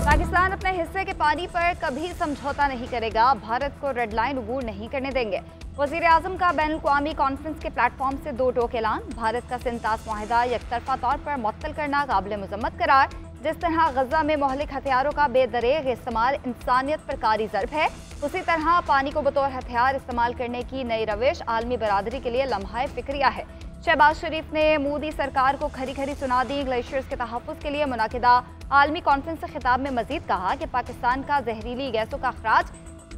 पाकिस्तान अपने हिस्से के पानी पर कभी समझौता नहीं करेगा, भारत को रेड लाइन अबूर नहीं करने देंगे। वजीर आजम का बैन अवी कॉन्फ्रेंस के प्लेटफॉर्म से दो टोक ऐलान। भारत का सिंतास मुआहिदा यकतरफा तौर पर मुअत्तल करना काबिल मजम्मत करार। जिस तरह गजा में मोहलिक हथियारों का बेदरेग इस्तेमाल इंसानियत पर कारी ज़र्ब है, उसी तरह पानी को बतौर हथियार इस्तेमाल करने की नई रविश आलमी बरादरी के लिए लम्हा फिक्रिया है। शहबाज शरीफ ने मोदी सरकार को खरी खरी सुना दी। ग्लेशियर्स के तहफ़्फ़ुज़ के लिए मुनाकिदा आलमी कॉन्फ्रेंस से खिताब में मजीद कहा कि पाकिस्तान का जहरीली गैसों का अखराज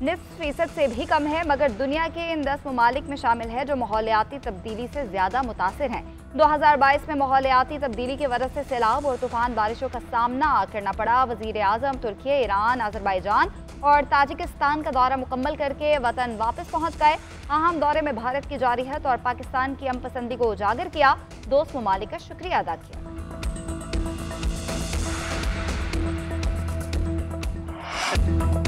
90% से भी कम है, मगर दुनिया के इन 10 ममालिक में शामिल है जो माहौलियाती तब्दीली से ज़्यादा मुतासिर हैं। 2022 में माहौलियाती तब्दीली के वजह से सैलाब और तूफान बारिशों का सामना करना पड़ा। वज़ीर आज़म तुर्की, ईरान, अज़रबैजान और ताजिकिस्तान का दौरा मुकम्मल करके वतन वापस पहुँच गए। अहम दौरे में भारत की जारियत और पाकिस्तान की हमपसंदी को उजागर किया। दोस्त ममालिक का शुक्रिया अदा किया।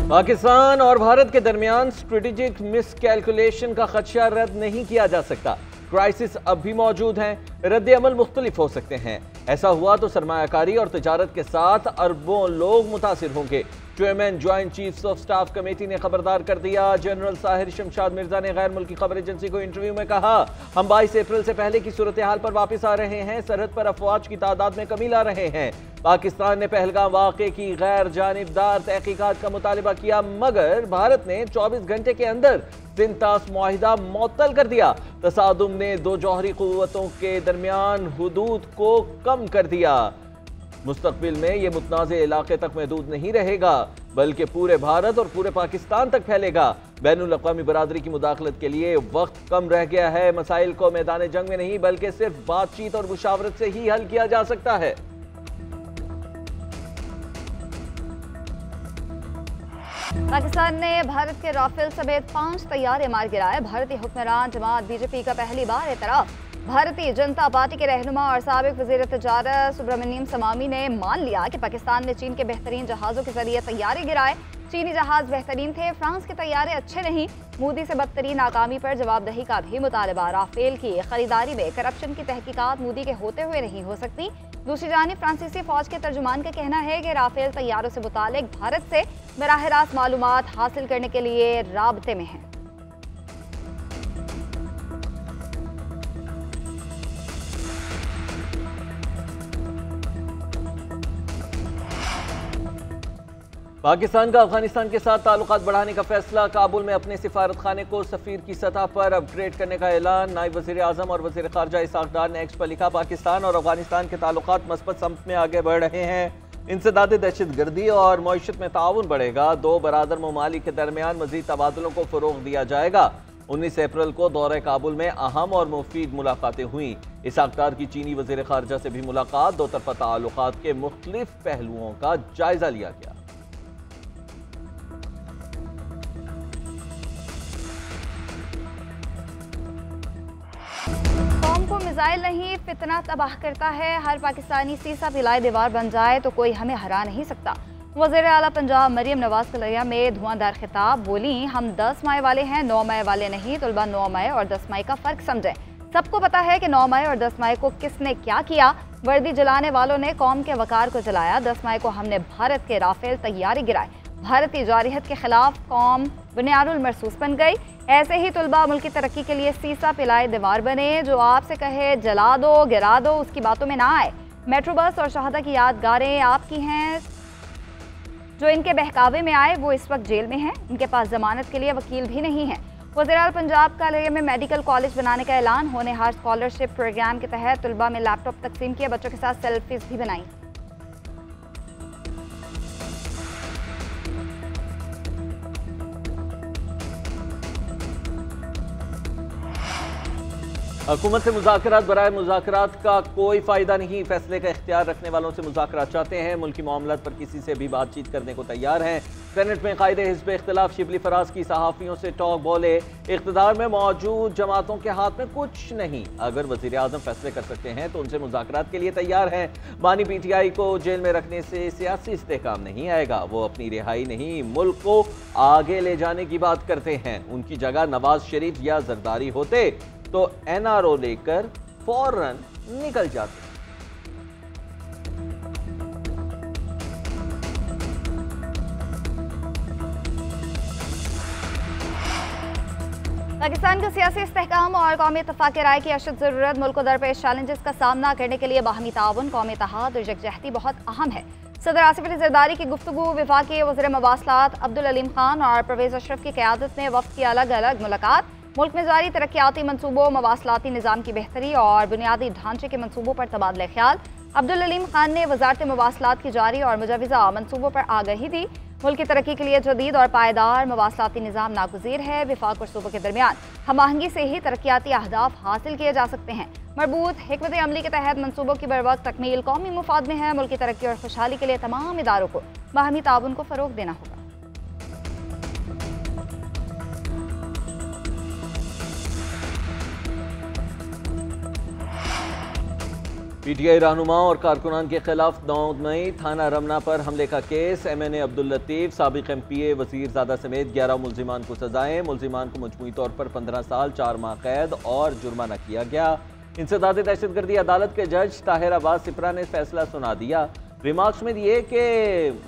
पाकिस्तान और भारत के दरमियान स्ट्रेटेजिक मिसकैलकुलेशन का खदशा रद्द नहीं किया जा सकता। क्राइसिस अब भी मौजूद हैं, रद्द अमल मुख्तलिफ हो सकते हैं। ऐसा हुआ तो सरमायाकारी और तजारत के साथ अरबों लोग मुतासिर होंगे। Chairman joint chiefs of staff committee ने खबरदार कर दिया। जनरल साहिर शमशाद मिर्जा ने गैर मुल्की खबर एजेंसी को इंटरव्यू में कहा, हम 22 अप्रैल से पहले की सूरत हाल पर वापस आ रहे हैं, सरहद पर अफवाज की तादाद में कमी ला रहे हैं। पाकिस्तान ने पहलगाम वाक़े की गैर जानिबदार तहकीकात का मुतालबा किया, मगर भारत ने 24 घंटे के अंदर सिंतास मुआहिदा मुअत्तल कर दिया। तसादुम ने दो जौहरी कुव्वतों के दरमियान हुदूद को कम कर दिया। मुस्तकबिल में यह मुतनाज़े इलाके तक महदूद नहीं रहेगा, बल्कि पूरे भारत और पूरे पाकिस्तान तक फैलेगा। बैनुल अक़वामी बरादरी की मुदाखलत के लिए वक्त कम रह गया है। मसाइल को मैदान जंग में नहीं बल्कि सिर्फ बातचीत और मुशावरत से ही हल किया जा सकता है। पाकिस्तान ने भारत के राफेल समेत 5 तैयारे मार गिराए। भारतीय हुक्मरान जमात बीजेपी का पहली बार एतराफ़। भारतीय जनता पार्टी के रहनुमा और साबिक वज़ीर तिजारत सुब्रमण्यम समामी ने मान लिया कि पाकिस्तान ने चीन के बेहतरीन जहाज़ों के जरिए तैयारे गिराए। चीनी जहाज़ बेहतरीन थे, फ्रांस के तैयारे अच्छे नहीं। मोदी से बदतरीन नाकामी पर जवाबदही का भी मुतालबा। राफेल की खरीदारी में करप्शन की तहकीकात मोदी के होते हुए नहीं हो सकती। दूसरी जानिब फ्रांसीसी फौज के तर्जुमान का कहना है कि राफेल तैयारों से मुतालिक भारत से बराह रास्त मालूमात हासिल करने के लिए राब्ते में है। पाकिस्तान का अफगानिस्तान के साथ ताल्लुकात बढ़ाने का फैसला। काबुल में अपने सिफारत खाने को सफीर की सतह पर अपग्रेड करने का ऐलान। नायब वज़ीर आज़म और वज़ीर ख़ारजा इसहाक़ डार ने एक्स पर लिखा, पाकिस्तान और अफगानिस्तान के ताल्लुकात मस्बत समत में आगे बढ़ रहे हैं। इंसदाद दहशतगर्दी और मईशत में ताउन बढ़ेगा। दो बरादर ममालिक के दरमियान मज़ीद तबादलों को फ़रोग़ दिया जाएगा। 19 अप्रैल को दौरे काबुल में अहम और मुफीद मुलाकातें हुई। इसहाक़ डार की चीनी वज़ीर ख़ारजा से भी मुलाकात। दो तरफ़ा ताल्लुकात के मुख्तलिफ पहलुओं का जायज़ा लिया गया। कौम को मिसाइल नहीं फितना तबाह करता है। हर पाकिस्तानी सीसा पिलाए दीवार बन जाए तो कोई हमें हरा नहीं सकता। वज़ीर आला पंजाब मरियम नवाज कलरिया में धुआंधार खिताब। बोली, हम 10 मई वाले हैं, 9 मई वाले नहीं। तलबा 9 मई और 10 मई का फ़र्क समझें। सबको पता है कि 9 मई और 10 मई को किसने क्या किया। वर्दी जलाने वालों ने कौम के वकार को जलाया। 10 मई को हमने भारत के राफेल तैयारी गिराए। भारतीय जारियत के खिलाफ कौम बुनियादुल मरसूस बन गई। ऐसे ही तुलबा मुल्क की तरक्की के लिए सीसा पिलाए दीवार बने। जो आपसे कहे जला दो गिरा दो, उसकी बातों में ना आए। मेट्रो बस और शहादा की यादगारें आपकी हैं। जो इनके बहकावे में आए वो इस वक्त जेल में हैं। इनके पास जमानत के लिए वकील भी नहीं है। वज़ीर आला पंजाब का में मेडिकल कॉलेज बनाने का ऐलान। होने हार स्कॉलरशिप प्रोग्राम के तहत तुलबा में लैपटॉप तकसीम किए। बच्चों के साथ सेल्फीज भी बनाई। हुकूमत से मुज़ाकरात बराए मुज़ाकरात का कोई फ़ायदा नहीं। फैसले का इख्तियार रखने वालों से मुज़ाकरात चाहते हैं। मुल्की मामलात पर किसी से भी बातचीत करने को तैयार हैं। सेनेट में कायदे हिज़्ब इख्तिलाफ शिबली फराज की सहाफ़ियों से टॉक बोले, इक़्तिदार में मौजूद जमातों के हाथ में कुछ नहीं। अगर वज़ीर आज़म फैसले कर सकते हैं तो उनसे मुज़ाकरात के लिए तैयार हैं। बानी PTI को जेल में रखने से सियासी इस्तेहकाम नहीं आएगा। वो अपनी रिहाई नहीं, मुल्क को आगे ले जाने की बात करते हैं। उनकी जगह नवाज शरीफ या जरदारी होते तो NRO लेकर फौरन निकल जाते। पाकिस्तान को सियासी इस्तेहकाम और कौमी इत्तेफाक राय की अशद ज़रूरत। मुल्क को दरपेश चैलेंजेस का सामना करने के लिए बाहमी ताउन, कौमी इत्तेहाद और यकजहती बहुत अहम है। सदर आसिफ अली ज़रदारी की गुफ्तगू, वफाकी वज़ीर मवासलात अब्दुल अलीम खान और परवेज़ अशरफ की क़यादत में वफ़द की अलग अलग मुलाकात। मुल्क में जारी तरक्याती मनसूबों, मवासलाती निज़ाम की बेहतरी और बुनियादी ढांचे के मनसूबों पर तबादला ख्याल। अब्दुल अलीम खान ने वज़ारत मवासलात की जारी और मुजवज़ा मनसूबों पर आगाही दी। मुल्क की तरक्की के लिए जदीद और पायदार मवासलाती निज़ाम नागुज़ीर है। वफाक और सूबों के दरमियान हम आहंगी से ही तरक्याती अहदाफ हासिल किए जा सकते हैं। मरबूत हिकमत अमली के तहत मनसूबों की बरवक्त तकमील कौमी मुफाद में है। मुल्क की तरक्की और खुशहाली के लिए तमाम इदारों को बाहमी ताउन को फ़रोग़ देना होगा। पीटीआई रहनुमाओं और कारकुनान के खिलाफ 9 मई थाना रमना पर हमले का केस। MNA अब्दुल लतीफ, साबिक MPA वजीर ज़ादा समेत 11 मुल्जिमान को सजाएं। मुल्जिमान को मजमूई तौर पर 15 साल 4 माह कैद और जुर्माना किया गया। इंसदाद दहशतगर्दी अदालत के जज ताहिर अब्बास सिपरा ने फैसला सुना दिया। रिमार्क्स में दिए कि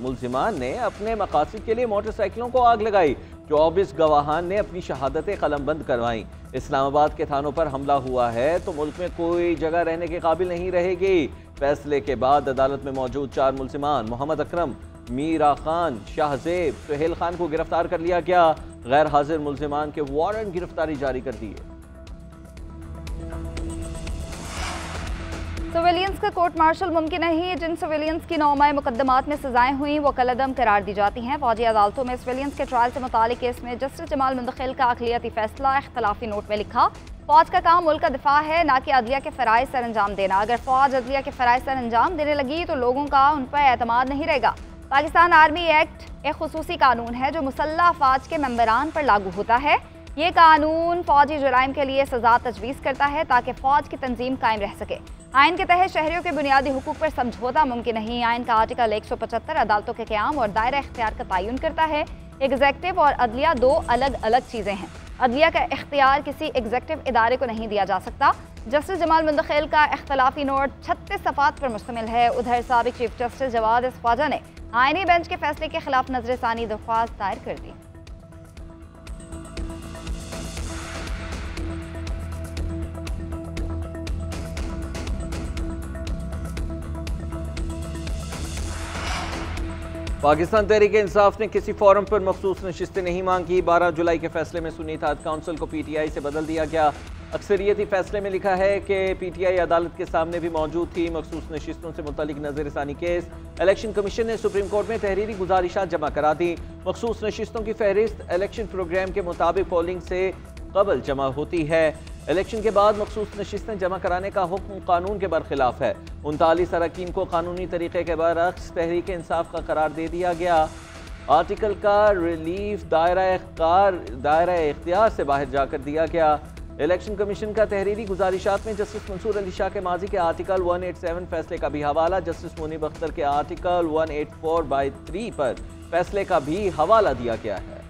मुल्जिमान ने अपने मकासद के लिए मोटरसाइकिलों को आग लगाई। 24 गवाहान ने अपनी शहादतें कलमबंद करवाई। इस्लामाबाद के थानों पर हमला हुआ है तो मुल्क में कोई जगह रहने के काबिल नहीं रहेगी। फैसले के बाद अदालत में मौजूद 4 मुल्जिमान मोहम्मद अकरम, मीरा खान, शाहजेब, सुहेल खान को गिरफ्तार कर लिया गया। गैर हाजिर मुल्जिमान के वारंट गिरफ्तारी जारी कर दिए। सिविलियंस का कोर्ट मार्शल मुमकिन नहीं। जिन सिविलियंस की 9 मई मुकदमात में सजाएं हुई वो कलअदम करार दी जाती हैं। फौजी अदालतों में सिविलियंस के ट्रायल से मुतालिक केस में जस्टिस जमाल मुंतखिल का अक़लियती फैसला। इख्तलाफी नोट में लिखा, फौज का काम मुल्क का दिफा है, ना कि अदलिया के फ़राइज़ सर अंजाम देना। अगर फौज अदलिया के फ़राइज़ सर अंजाम देने लगी तो लोगों का उन पर एतमाद नहीं रहेगा। पाकिस्तान आर्मी एक्ट एक खुसूसी कानून है जो मुसल्लह अफ़वाज के मेंबरान पर लागू होता है। ये कानून फौजी जुराइम के लिए सजा तजवीज़ करता है ताकि फ़ौज की तंजीम कायम रह सके। आइन के तहत शहरियों के बुनियादी हुकूक पर समझौता मुमकिन नहीं। आइन का आर्टिकल 175 अदालतों के क़याम और दायरा इख्तियार का तयन करता है। एग्जेक्टिव और अदलिया 2 अलग अलग चीज़ें हैं। अदलिया का इख्तियार किसी एग्जेक्टिव इदारे को नहीं दिया जा सकता। जस्टिस जमाल मुंतखिल का इख्तलाफी नोट 36 सफ़ात पर मुश्तमिल है। उधर साबिक चीफ जस्टिस जवाद ख्वाजा ने आइनी बेंच के फैसले के खिलाफ नजरसानी दरख्वास्त दायर कर दी। पाकिस्तान तहरीक इंसाफ ने किसी फोरम पर मखसूस नशिस्तें नहीं मांगी। 12 जुलाई के फैसले में सुन्नी इत्तेहाद काउंसिल को PTI से बदल दिया गया। अक्सरियती फैसले में लिखा है कि PTI अदालत के सामने भी मौजूद थी। मखसूस नशिस्तों से मुतालिक नजरसानी केस इलेक्शन कमीशन ने सुप्रीम कोर्ट में तहरीरी गुजारिशात जमा करा दी। मखसूस नशिस्तों की फहरिस्त इलेक्शन प्रोग्राम के मुताबिक पोलिंग से कबल जमा होती है। इलेक्शन के बाद मखसूस नशिस्तें जमा कराने का हुक्म कानून के बरखिलाफ है। 39 अरकान को कानूनी तरीके के बरअक्स तहरीक इंसाफ का करार दे दिया गया। आर्टिकल का रिलीफ दायरा इख्तियार से बाहर जाकर दिया गया। इलेक्शन कमीशन का तहरीरी गुजारिशात में जस्टिस मंसूर अली शाह के माजी के आर्टिकल 187 फैसले का भी हवाला, जस्टिस मुनीब अख्तर के आर्टिकल 184/3 पर फैसले का भी हवाला दिया गया है।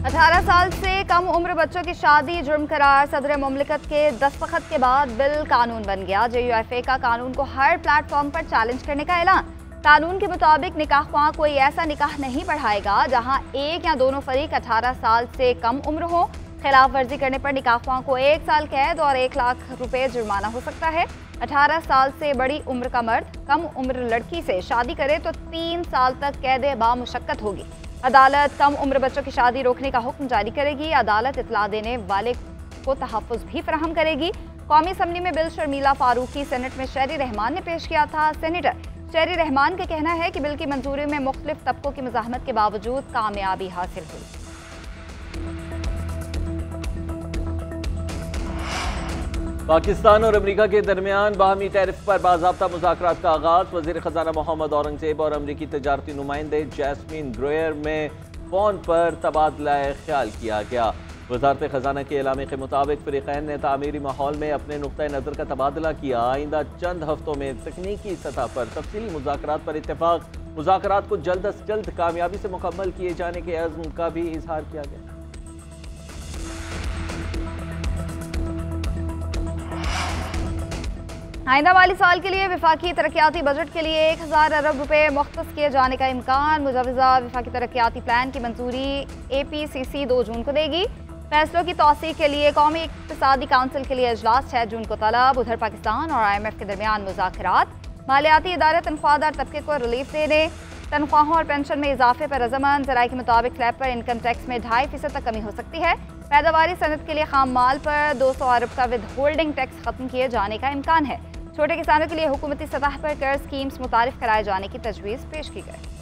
18 साल से कम उम्र बच्चों की शादी जुर्म करार। सदर मुमलिकत के दस्तखत के बाद बिल कानून बन गया। JUFA का कानून को हर प्लेटफॉर्म पर चैलेंज करने का ऐलान। कानून के मुताबिक निकाह कोई ऐसा निकाह नहीं पढ़ाएगा जहां एक या दोनों फरीक 18 साल से कम उम्र हो। खिलाफ वर्जी करने पर निकाह को 1 साल कैद और 1 लाख रुपए जुर्माना हो सकता है। 18 साल से बड़ी उम्र का मर्द कम उम्र लड़की से शादी करे तो 3 साल तक कैद बामुशक्कत होगी। अदालत कम उम्र बच्चों की शादी रोकने का हुक्म जारी करेगी। अदालत इतला देने वाले को तहफ़्फ़ुज़ भी फराहम करेगी। कौमी असम्बली में बिल शर्मीला फारूकी, सेनेट में शेरी रहमान ने पेश किया था। सेनेटर शेरी रहमान का कहना है कि बिल की मंजूरी में मुख्तलिफ तबकों की मज़ाहमत के बावजूद कामयाबी हासिल हुई। पाकिस्तान और अमेरिका के दरमियान बाहमी टैरिफ पर बाज़ाब्ता मुज़ाकरात का आगाज़। वज़ीर ख़ज़ाना मोहम्मद औरंगज़ेब और अमरीकी तजारती नुमाइंदे जैस्मिन ग्रोयर में फ़ोन पर तबादला ख्याल किया गया। वज़ारत ख़ज़ाना के एलामे के मुताबिक फ़रीक़ैन ने तामीरी माहौल में अपने नुक़्ता नज़र का तबादला किया। आइंदा चंद हफ्तों में तकनीकी सतह पर तफसीली मुज़ाकरात पर इत्तेफ़ाक। मुज़ाकरात को जल्द अज जल्द कामयाबी से मुकम्मल किए जाने के अज़्म का भी इजहार किया गया। आइंदा माली साल के लिए विफाकी तरक्याती बजट के लिए 1000 अरब रुपए मुख्तस किए जाने का इम्कान। मुजवजा विफाकी तरक्याती प्लान की मंजूरी APCC 2 जून को देगी। फैसलों की तौसीक़ के लिए कौमी इक़्तिसादी काउंसिल के लिए इजलास 6 जून को तलब। उधर पाकिस्तान और IMF के दरमियान मुज़ाकरात। मालियाती इदारे तनख्वाहदार तबके को रिलीफ देने, तनख्वाहों और पेंशन में इजाफे पर रज़ामंद। ज़राए के मुताबिक स्लैब पर इनकम टैक्स में 2.5% तक कमी हो सकती है। पैदावारी सनत के लिए खाम माल पर 200 अरब का विद होल्डिंग टैक्स खत्म किए जाने का इम्कान है। छोटे किसानों के लिए हुकूमती सतह पर कर्ज स्कीम्स मुतारिफ कराए जाने की तजवीज़ पेश की गई।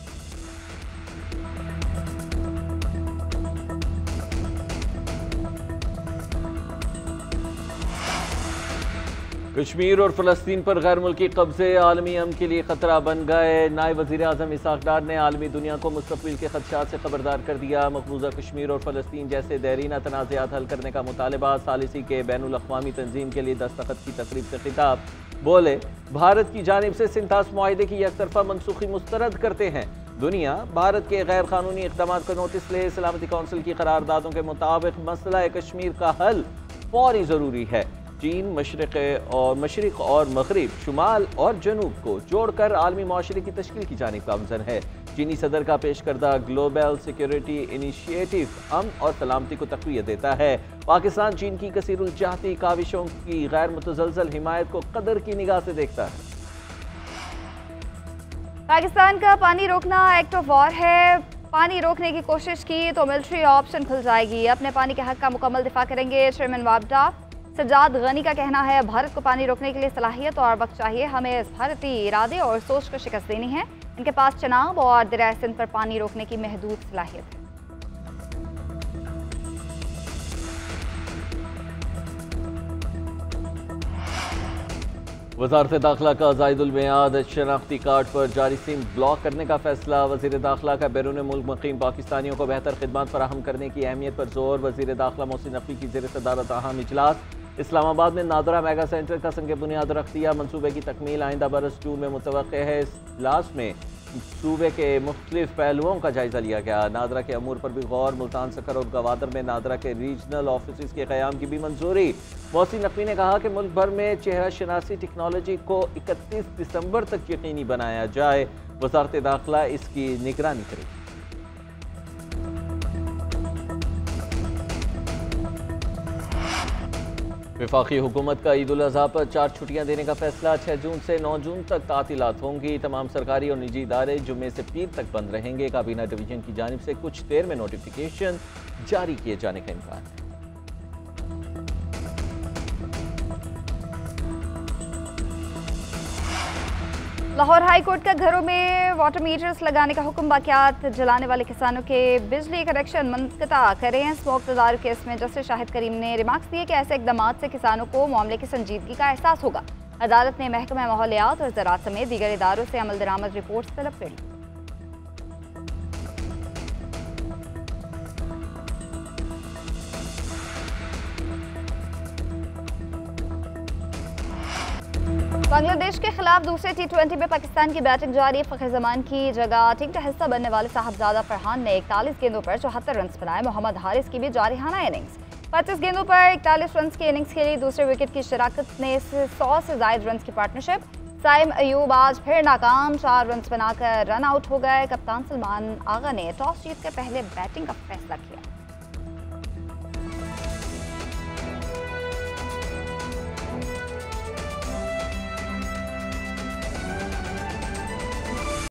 कश्मीर और फ़लस्तीन पर गैर मुल्की कब्जे आलमी अमन के लिए ख़तरा बन गए। नायब वज़ीर आज़म इसहाक़ डार ने आलमी दुनिया को मुस्तक़बिल के खदशात से खबरदार कर दिया। मकबूजा कश्मीर और फ़लस्तीन जैसे देरीना तनाज़ात हल करने का मुतालबा। सालिसी के बैनुल अक़वामी तंजीम के लिए दस्तखत की तकरीब से खिताब। बोले, भारत की जानिब से सिंतास मुआहिदे की एकतरफा मनसूखी मुस्तरद करते हैं। दुनिया भारत के गैर कानूनी इक़दाम को नोटिस ले। सलामती कौंसिल की करारदादों के मुताबिक मसला कश्मीर का हल फौरी ज़रूरी है। चीन मशरिक़ और मगरिब, शुमाल और जनूब को जोड़कर आलमी माशरे की तश्कील की जानिब गामज़न है। चीनी सदर का पेश करदा ग्लोबल सिक्योरिटी इनिशिएटिव अमन और सलामती को तक़वियत देता है। पाकिस्तान चीन की कसीरुल जाहती काविशों की गैर मुतज़लज़ल हिमायत को कदर की निगाह से देखता है। पाकिस्तान का पानी रोकना एक्ट ऑफ वॉर है। पानी रोकने की कोशिश की तो मिलिट्री ऑप्शन खुल जाएगी। अपने पानी के हक का मुकम्मल दिफा करेंगे चेयरमैन वाबडा। सज्जाद गनी का कहना है, भारत को पानी रोकने के लिए सलाहियत और वक्त चाहिए। हमें इस भारतीय इरादे और सोच को शिकस्त देनी है। इनके पास चनाब और दरिया सिंध पर पानी रोकने की महदूद सलाहियत है। वज़ारत दाखिला का ज़ायदुल मियाद शनाख्ती कार्ड पर जारी सिम ब्लॉक करने का फैसला। वज़ीर दाखिला का बैरून मुल्क मुक़ीम पाकिस्तानियों को बेहतर खिदमत फराहम करने की अहमियत पर जोर। वज़ीर दाखिला मोहसिन नकवी की ज़ेर सदारत अहम इजलास। इस्लामाबाद में नादरा मेगा सेंटर का संग बुनियाद रख दिया। मनसूबे की तकमील आइंदा बरस जून में मुतवक्के है। इस इजलास में सूबे के मुख्तलिफ पहलुओं का जायजा लिया गया। नादरा के अमूर पर भी गौर। मुल्तान सकर और गवादर में नादरा के रीजनल ऑफिस के क़याम की भी मंजूरी। मोहसिन नकवी ने कहा कि मुल्क भर में चेहरा शनासी टेक्नोलॉजी को 31 दिसंबर तक यकीनी बनाया जाए। वज़ारत दाखिला इसकी निगरानी करेगी। वफाकी हुकूमत का ईद उल अज़हा पर 4 छुट्टियां देने का फैसला। 6 जून से 9 जून तक तातीलात होंगी। तमाम सरकारी और निजी इदारे जुम्मे से पीर तक बंद रहेंगे। काबीना डिवीजन की जानिब से कुछ देर में नोटिफिकेशन जारी किए जाने का इम्कान है। लाहौर हाई कोर्ट का घरों में वाटर मीटर्स लगाने का हुक्म। बाकियात जलाने वाले किसानों के बिजली कनेक्शन मुनक़ता करें। स्मोक तदारुक केस में जस्टिस शाहिद करीम ने रिमार्क्स दिए कि ऐसे इक़दाम से किसानों को मामले की संजीदगी का एहसास होगा। अदालत ने महकमा माहौलियात और ज़राअत समेत दीगर इदारों से अमल दरामद रिपोर्ट तलब कर ली। बांग्लादेश के खिलाफ दूसरे T20 में पाकिस्तान की बैटिंग जारी। फ़खर जमान की जगह टीम का हिस्सा बनने वाले साहबजादा फरहान ने 41 गेंदों पर 74 रन बनाए। मोहम्मद हारिस की भी जारिहाना इनिंग्स। 25 गेंदों पर 41 रन की इनिंग्स खेली। दूसरे विकेट की शराकत ने 100 से ज़ायद रन की पार्टनरशिप। साइम अयूब आज फिर नाकाम, 4 रन बनाकर रन आउट हो गए। कप्तान सलमान आगा ने टॉस जीतकर पहले बैटिंग का फैसला किया।